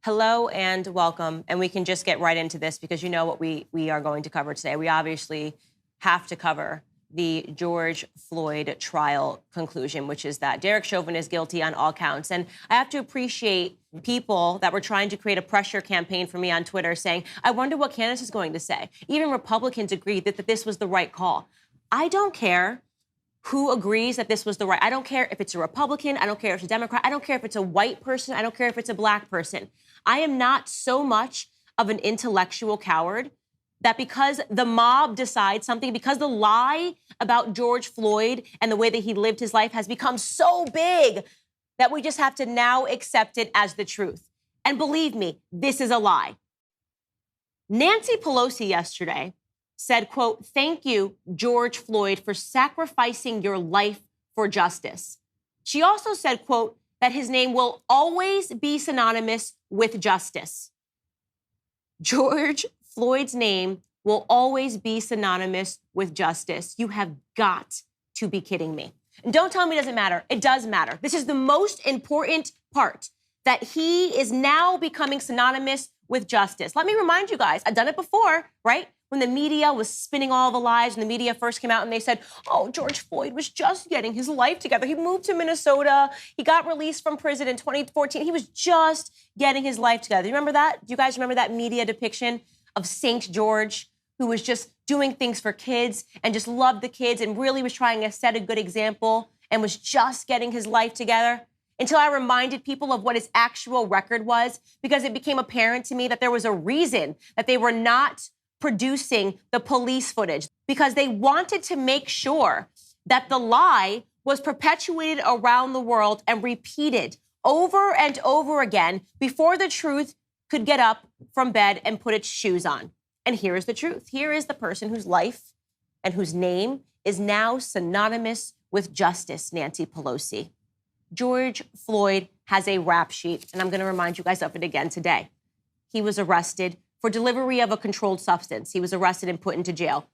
Hello and welcome. And we can just get right into this because you know what we are going to cover today. We obviously have to cover the George Floyd trial conclusion, which is that Derek Chauvin is guilty on all counts. And I have to appreciate people that were trying to create a pressure campaign for me on Twitter saying, I wonder what Candace is going to say. Even Republicans agreed that this was the right call. I don't care who agrees that this was the right. I don't care if it's a Republican. I don't care if it's a Democrat. I don't care if it's a white person. I don't care if it's a black person. I am not so much of an intellectual coward that because the mob decides something, because the lie about George Floyd and the way that he lived his life has become so big that we just have to now accept it as the truth. And believe me, this is a lie. Nancy Pelosi yesterday said, quote, "Thank you, George Floyd, for sacrificing your life for justice." She also said, quote, that his name will always be synonymous with justice. George Floyd's name will always be synonymous with justice. You have got to be kidding me. And don't tell me it doesn't matter. It does matter. This is the most important part, that he is now becoming synonymous with justice. Let me remind you guys, I've done it before, right? When the media was spinning all the lies, when the media first came out and they said, oh, George Floyd was just getting his life together. He moved to Minnesota. He got released from prison in 2014. He was just getting his life together. You remember that? Do you guys remember that media depiction of St. George, who was just doing things for kids and just loved the kids and really was trying to set a good example and was just getting his life together? Until I reminded people of what his actual record was, because it became apparent to me that there was a reason that they were not producing the police footage, because they wanted to make sure that the lie was perpetuated around the world and repeated over and over again before the truth could get up from bed and put its shoes on. And here is the truth. Here is the person whose life and whose name is now synonymous with justice, Nancy Pelosi. George Floyd has a rap sheet, and I'm going to remind you guys of it again today. He was arrested for delivery of a controlled substance. He was arrested and put into jail.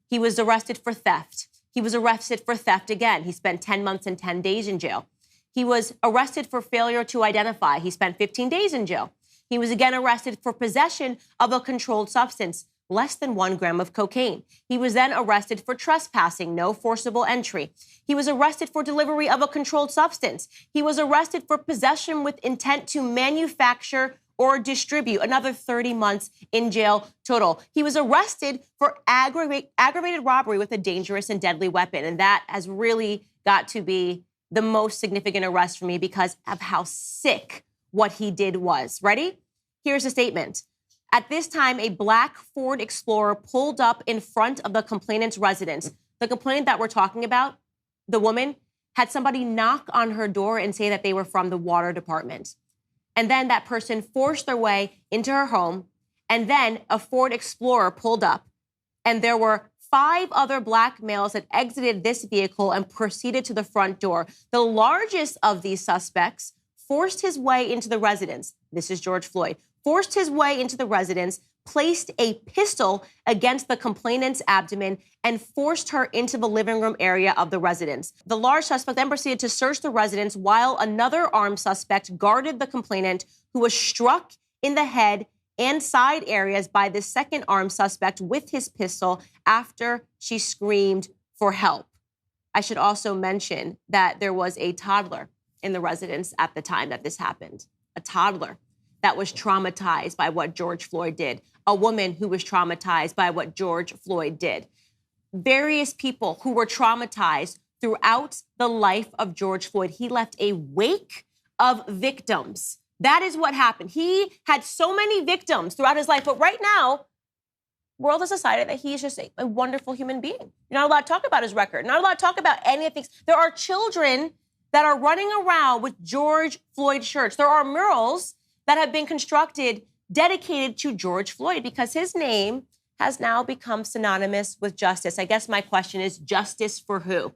He was arrested for theft. He was arrested for theft again. He spent 10 months and 10 days in jail. He was arrested for failure to identify. He spent 15 days in jail. He was again arrested for possession of a controlled substance, less than 1 gram of cocaine. He was then arrested for trespassing, no forcible entry. He was arrested for delivery of a controlled substance. He was arrested for possession with intent to manufacture or distribute, another 30 months in jail total. He was arrested for aggravated robbery with a dangerous and deadly weapon. And that has really got to be the most significant arrest for me because of how sick what he did was. Ready? Here's a statement. At this time, a black Ford Explorer pulled up in front of the complainant's residence. The complainant that we're talking about, the woman, had somebody knock on her door and say that they were from the water department. And then that person forced their way into her home. And then a Ford Explorer pulled up. And there were 5 other black males that exited this vehicle and proceeded to the front door. The largest of these suspects forced his way into the residence. This is George Floyd. Forced his way into the residence, placed a pistol against the complainant's abdomen, and forced her into the living room area of the residence. The large suspect then proceeded to search the residence while another armed suspect guarded the complainant, who was struck in the head and side areas by the second armed suspect with his pistol after she screamed for help. I should also mention that there was a toddler in the residence at the time that this happened, a toddler that was traumatized by what George Floyd did, a woman who was traumatized by what George Floyd did. Various people who were traumatized throughout the life of George Floyd. He left a wake of victims. That is what happened. He had so many victims throughout his life, but right now, the world has decided that he is just a wonderful human being. You're not allowed to talk about his record. You're not allowed to talk about any of the things. There are children that are running around with George Floyd shirts. There are murals that have been constructed dedicated to George Floyd because his name has now become synonymous with justice. I guess my question is, justice for who?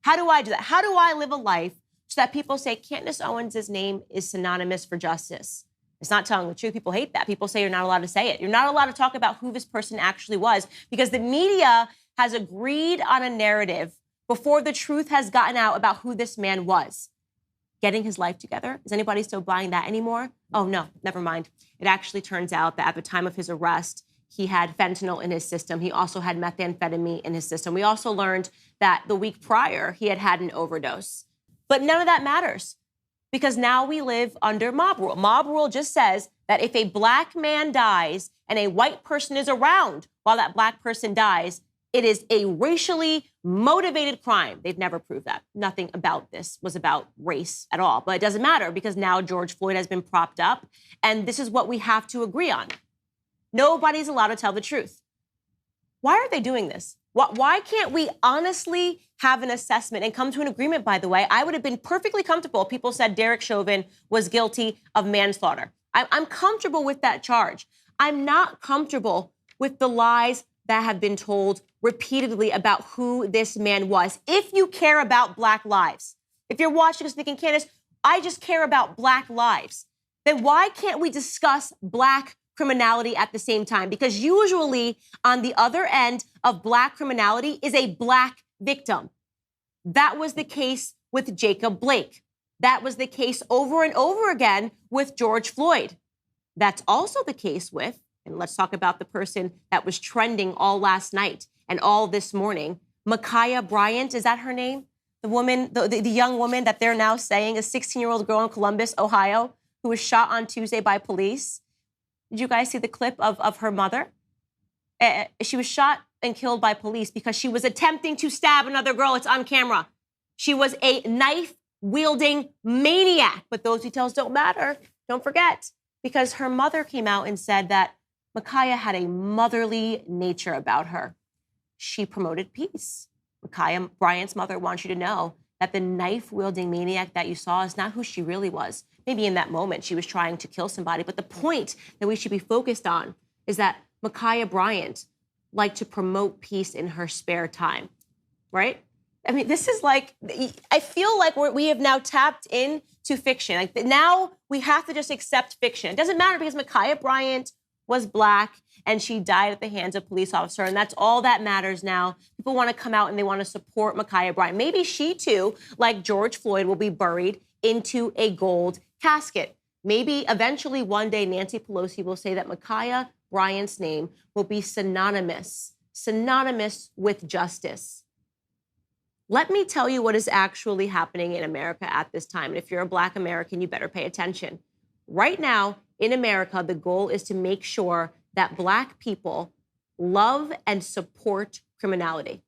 How do I do that? How do I live a life so that people say Candace Owens' name is synonymous for justice? It's not telling the truth. People hate that. People say you're not allowed to say it. You're not allowed to talk about who this person actually was because the media has agreed on a narrative before the truth has gotten out about who this man was. getting his life together. Is anybody still buying that anymore? Oh, no, never mind. It actually turns out that at the time of his arrest, he had fentanyl in his system. He also had methamphetamine in his system. We also learned that the week prior, he had had an overdose. But none of that matters because now we live under mob rule. Mob rule just says that if a black man dies and a white person is around while that black person dies, it is a racially motivated crime. They've never proved that. Nothing about this was about race at all. But it doesn't matter because now George Floyd has been propped up, and this is what we have to agree on. Nobody's allowed to tell the truth. Why are they doing this? Why can't we honestly have an assessment and come to an agreement, by the way? I would have been perfectly comfortable if people said Derek Chauvin was guilty of manslaughter. I'm comfortable with that charge. I'm not comfortable with the lies that have been told repeatedly about who this man was. If you care about black lives, if you're watching us thinking, Candace, I just care about black lives, then why can't we discuss black criminality at the same time? Because usually on the other end of black criminality is a black victim. That was the case with Jacob Blake. That was the case over and over again with George Floyd. That's also the case with, and let's talk about the person that was trending all last night and all this morning, Mk'iah Bryant, is that her name? The woman, the young woman that they're now saying, a 16-year-old girl in Columbus, Ohio, who was shot on Tuesday by police. Did you guys see the clip of her mother? She was shot and killed by police because she was attempting to stab another girl. It's on camera. She was a knife-wielding maniac, but those details don't matter. Don't forget, because her mother came out and said that Mk'iah had a motherly nature about her. She promoted peace. Mk'iah Bryant's mother wants you to know that the knife-wielding maniac that you saw is not who she really was. Maybe in that moment she was trying to kill somebody, but the point that we should be focused on is that Mk'iah Bryant liked to promote peace in her spare time, right? I mean, this is like, I feel like we have now tapped into fiction. Like now we have to just accept fiction. It doesn't matter because Mk'iah Bryant was black and she died at the hands of a police officer, and that's all that matters now. People want to come out and they want to support Mk'iah Bryant. Maybe she too, like George Floyd, will be buried into a gold casket. Maybe eventually one day Nancy Pelosi will say that Mk'iah Bryant's name will be synonymous with justice. Let me tell you what is actually happening in America at this time. And if you're a black American, you better pay attention. Right now in America, the goal is to make sure that black people love and support criminality.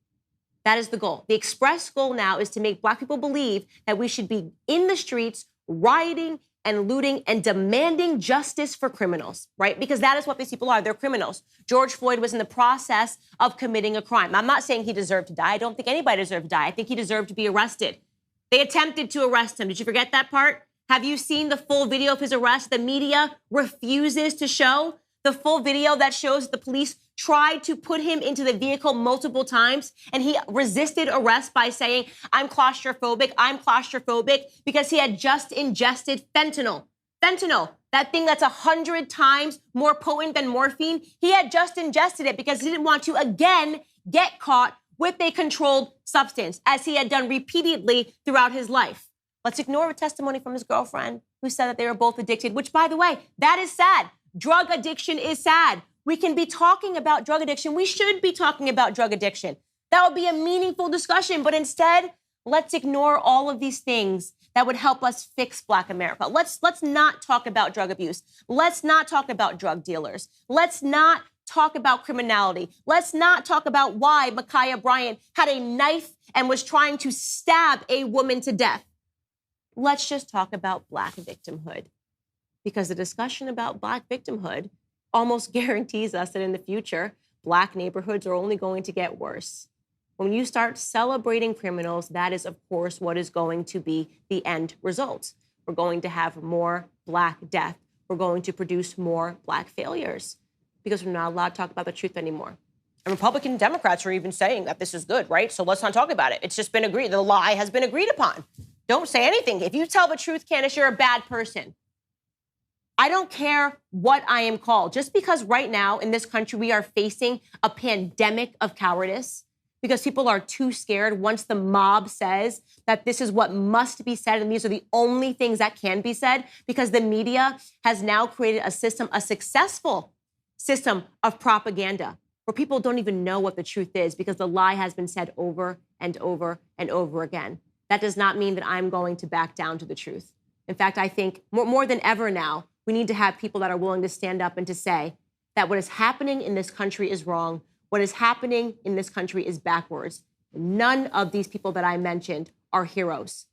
That is the goal. The express goal now is to make black people believe that we should be in the streets, rioting and looting and demanding justice for criminals, right? Because that is what these people are. They're criminals. George Floyd was in the process of committing a crime. I'm not saying he deserved to die. I don't think anybody deserved to die. I think he deserved to be arrested. They attempted to arrest him. Did you forget that part? Have you seen the full video of his arrest? The media refuses to show the full video that shows the police tried to put him into the vehicle multiple times, and he resisted arrest by saying, I'm claustrophobic, because he had just ingested fentanyl. Fentanyl, that thing that's 100 times more potent than morphine, he had just ingested it because he didn't want to again get caught with a controlled substance, as he had done repeatedly throughout his life. Let's ignore a testimony from his girlfriend who said that they were both addicted, which, by the way, that is sad. Drug addiction is sad. We can be talking about drug addiction. We should be talking about drug addiction. That would be a meaningful discussion. But instead, let's ignore all of these things that would help us fix Black America. Let's not talk about drug abuse. Let's not talk about drug dealers. Let's not talk about criminality. Let's not talk about why Mk'iah Bryant had a knife and was trying to stab a woman to death. Let's just talk about Black victimhood. Because the discussion about Black victimhood almost guarantees us that in the future, Black neighborhoods are only going to get worse. When you start celebrating criminals, that is, of course, what is going to be the end result. We're going to have more Black death. We're going to produce more Black failures because we're not allowed to talk about the truth anymore. And Republican Democrats are even saying that this is good, right? So let's not talk about it. It's just been agreed. The lie has been agreed upon. Don't say anything. If you tell the truth, Candace, you're a bad person. I don't care what I am called. Just because right now in this country we are facing a pandemic of cowardice because people are too scared once the mob says that this is what must be said and these are the only things that can be said, because the media has now created a system, a successful system of propaganda where people don't even know what the truth is because the lie has been said over and over and over again. That does not mean that I'm going to back down to the truth. In fact, I think more than ever now, we need to have people that are willing to stand up and to say that what is happening in this country is wrong. What is happening in this country is backwards. None of these people that I mentioned are heroes.